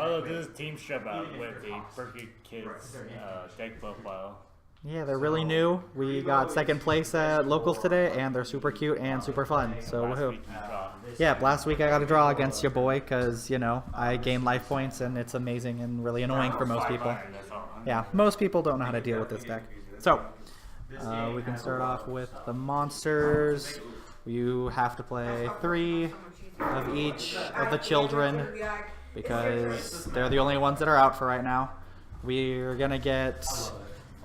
Oh, this is Team Shove Out with the Berkeley Kids deck profile. Yeah, they're really new. We got second place at locals today, and they're super cute and super fun. So woohoo! Yeah, last week I got a draw against your boy because you know I gain life points, and it's amazing and really annoying for most people. Yeah, most people don't know how to deal with this deck. So we can start off with the monsters. You have to play 3 of each of the children because they're the only ones that are out for right now. We're gonna get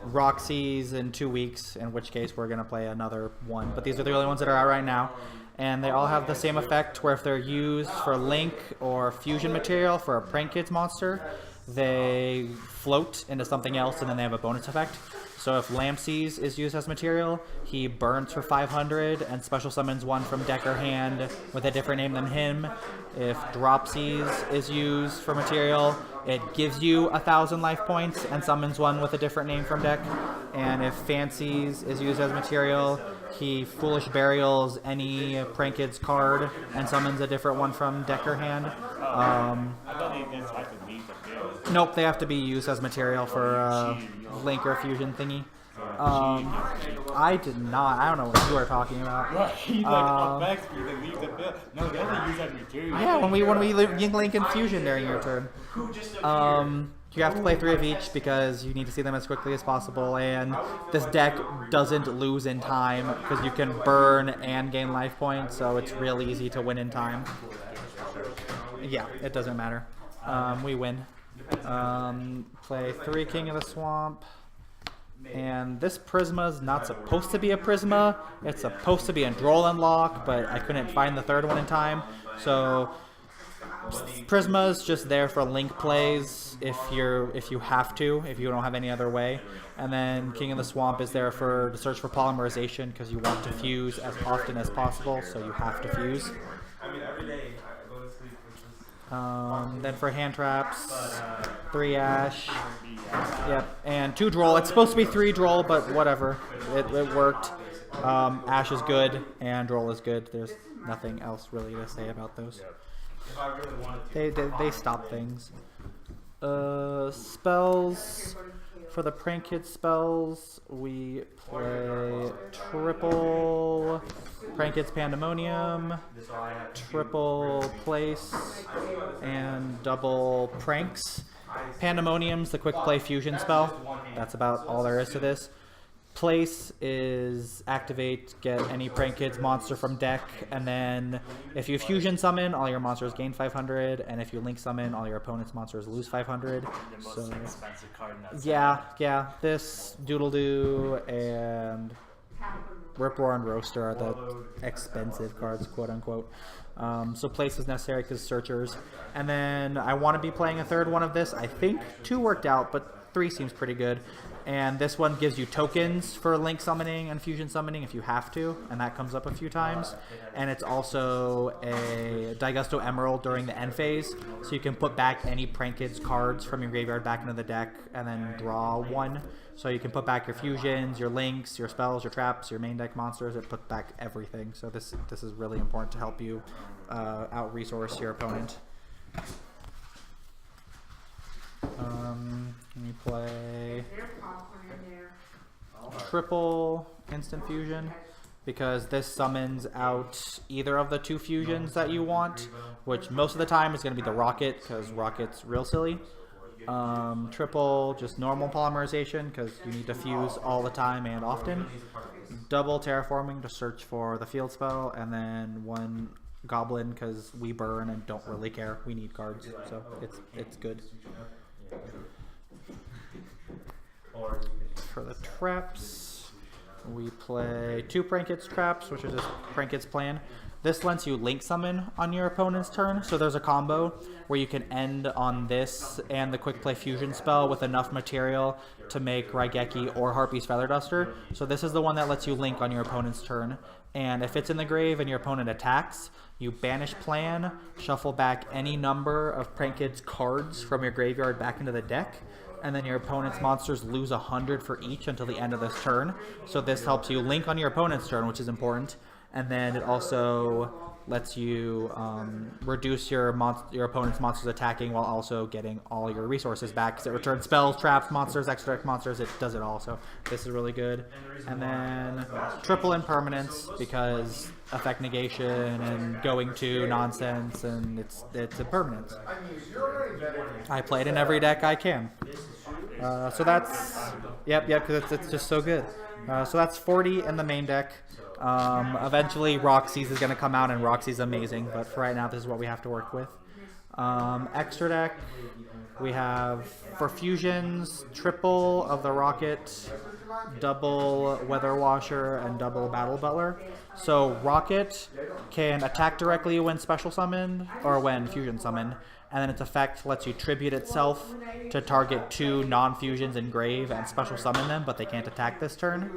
Roxy's in 2 weeks, in which case we're gonna play another one. But these are the only ones that are out right now, and they all have the same effect where if they're used for Link or fusion material for a Prank Kids monster, they float into something else and then they have a bonus effect. So if Lampsies is used as material, he burns for 500 and special summons one from deck or hand with a different name than him. If Dropsies is used for material, it gives you 1,000 life points and summons one with a different name from deck. And if Fancies is used as material, he Foolish Burials any Prank Kids card and summons a different one from deck or hand. I thought they just had to leave the field. Nope, they have to be used as material for Link or Fusion thingy. I did not. I don't know what you are talking about. Right, he's like on back speed and leave the field. No, they have to use that material. Yeah, when we Link and Fusion during your turn. You have to play 3 of each because you need to see them as quickly as possible, and this deck doesn't lose in time because you can burn and gain life points, so it's real easy to win in time. Yeah, it doesn't matter. We win. Play 3 King of the Swamp. And this Prisma is not supposed to be a Prisma. It's supposed to be a Droll Lock, but I couldn't find the 3rd one in time. So Prisma is just there for Link plays if you have to, if you don't have any other way. And then King of the Swamp is there to search for polymerization because you want to fuse as often as possible, so you have to fuse. Then for hand traps, 3 Ash, yep, and 2 Droll. It's supposed to be 3 Droll, but whatever, it worked. Ash is good, and Droll is good. There's nothing else really to say about those. They stop things. Spells. For the Prank Kids spells, we play triple Prank Kids Pandemonium, triple Place, and double Pranks. Pandemonium's the quick play fusion spell. That's about all there is to this. Place is activate, get any Prank Kids monster from deck, and then if you fusion summon, all your monsters gain 500, and if you link summon, all your opponent's monsters lose 500. So Expensive card in that yeah, this Doodle-Doo and Rip Roar and Roaster are the expensive cards, quote unquote. So Place is necessary because searchers. And then I want to be playing a 3rd one of this. I think 2 worked out, but 3 seems pretty good. And this one gives you tokens for Link summoning and Fusion summoning if you have to, and that comes up a few times. And it's also a Daigusto Emerald during the end phase, so you can put back any Prank Kids cards from your graveyard back into the deck and then draw 1. So you can put back your fusions, your links, your spells, your traps, your main deck monsters. It puts back everything. So this is really important to help you out-resource your opponent. We play triple instant fusion because this summons out either of the 2 fusions that you want, which most of the time is going to be the Rocket because Rocket's real silly. Triple just normal polymerization because you need to fuse all the time and often. Double terraforming to search for the field spell, and then 1 Goblin because we burn and don't really care. We need cards, so it's good. For the traps, we play 2 Prank Kids traps, which is just Prank Kids plan. This lets you link summon on your opponent's turn, so there's a combo where you can end on this and the quick play fusion spell with enough material to make Raigeki or Harpy's Feather Duster. So this is the one that lets you link on your opponent's turn, and if it's in the grave and your opponent attacks, you banish plan, shuffle back any number of Prank Kids cards from your graveyard back into the deck, and then your opponent's monsters lose 100 for each until the end of this turn. So this helps you link on your opponent's turn, which is important, and then it also lets you reduce your opponent's monsters attacking while also getting all your resources back. Because it returns spells, traps, monsters, extra deck monsters. It does it all. So this is really good. And then triple impermanence because effect negation and going to nonsense, and it's impermanence. I play it in every deck I can. So that's yep, because it's just so good. So that's 40 in the main deck. Eventually Roxy's is going to come out, and Roxy's amazing, but for right now this is what we have to work with. Extra deck, we have for fusions, triple of the Rocket, double Weather Washer, and double Battle Butler. So Rocket can attack directly when special summoned or when fusion summoned, and then its effect lets you tribute itself to target 2 non-fusions in grave and special summon them, but they can't attack this turn.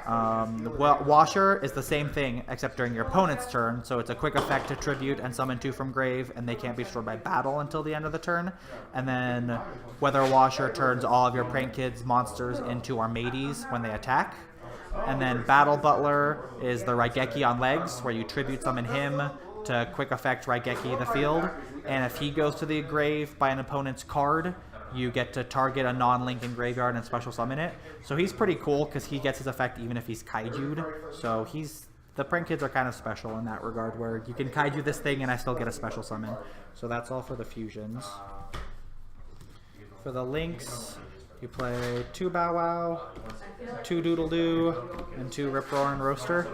Washer is the same thing, except during your opponent's turn, so it's a quick effect to tribute and summon 2 from grave, and they can't be destroyed by battle until the end of the turn. And then Weather Washer turns all of your Prank Kids monsters into Armades when they attack. And then Battle Butler is the Raigeki on legs, where you tribute summon him to quick effect Raigeki the field, and if he goes to the grave by an opponent's card, you get to target a non-link in graveyard and special summon it. So he's pretty cool because he gets his effect even if he's kaiju'd. So the Prank Kids are kind of special in that regard, where you can kaiju this thing and I still get a special summon. So that's all for the fusions. For the links, you play 2 Bow Wow, 2 Doodle Doo, and 2 Rip Roarin' Roaster.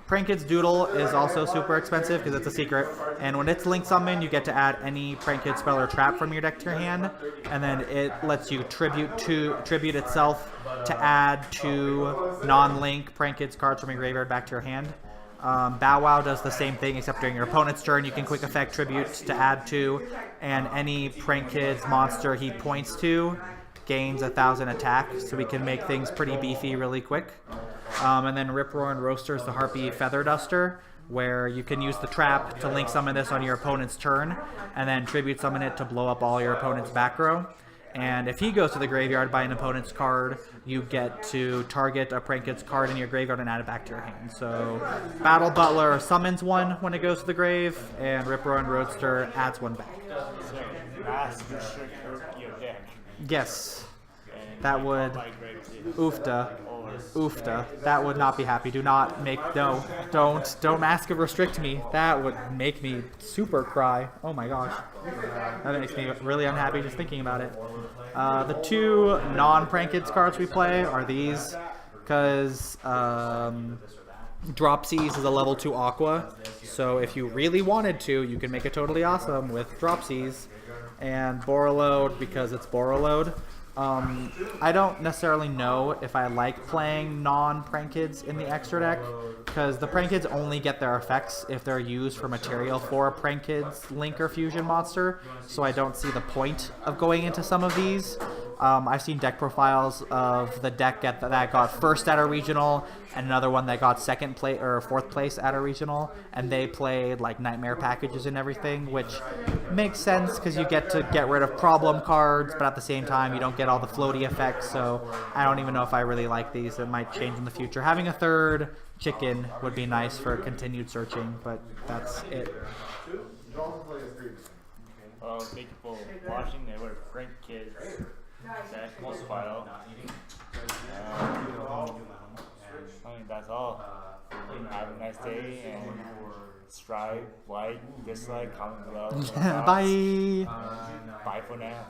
Prank Kids Doodle is also super expensive because it's a secret, and when it's link summon, you get to add any Prank Kid spell or trap from your deck to your hand, and then it lets you tribute itself to add 2 non-link Prank Kids cards from your graveyard back to your hand. Bow Wow does the same thing, except during your opponent's turn, you can quick effect tributes to add 2, and any Prank Kids monster he points to gains 1,000 attack, so we can make things pretty beefy really quick. And then Rip Roarin' Roaster is the Harpy Feather Duster, where you can use the trap to link summon this on your opponent's turn, and then tribute summon it to blow up all your opponent's back row. And if he goes to the graveyard by an opponent's card, you get to target a Prank Kids card in your graveyard and add it back to your hand. So Battle Butler summons one when it goes to the grave, and Rip Roarin' Roaster adds one back. So mass restrict your deck. Yes. That would oofta. That would not be happy. Do not make don't mask and restrict me. That would make me super cry. Oh my gosh. That makes me really unhappy just thinking about it. The 2 non-Prank Kids cards we play are these, because Dropsies is a level 2 Aqua. So if you really wanted to, you can make it totally awesome with Dropsies. And Borreload because it's Borreload. I don't necessarily know if I like playing non-Prank Kids in the extra deck, because the Prank Kids only get their effects if they're used for material for a Prank Kids Link or Fusion monster, so I don't see the point of going into some of these. I've seen deck profiles of the deck that got first at a regional, and another one that got second place or fourth place at a regional, and they played like nightmare packages and everything, which makes sense because you get to get rid of problem cards, but at the same time you don't get all the floaty effects. So I don't even know if I really like these. It might change in the future. Having a third chicken would be nice for continued searching, but that's it. Thank you for watching. They were Prank Kids. That most file. That's all. Have a nice day, and subscribe, like, dislike, comment below. Bye. Bye for now.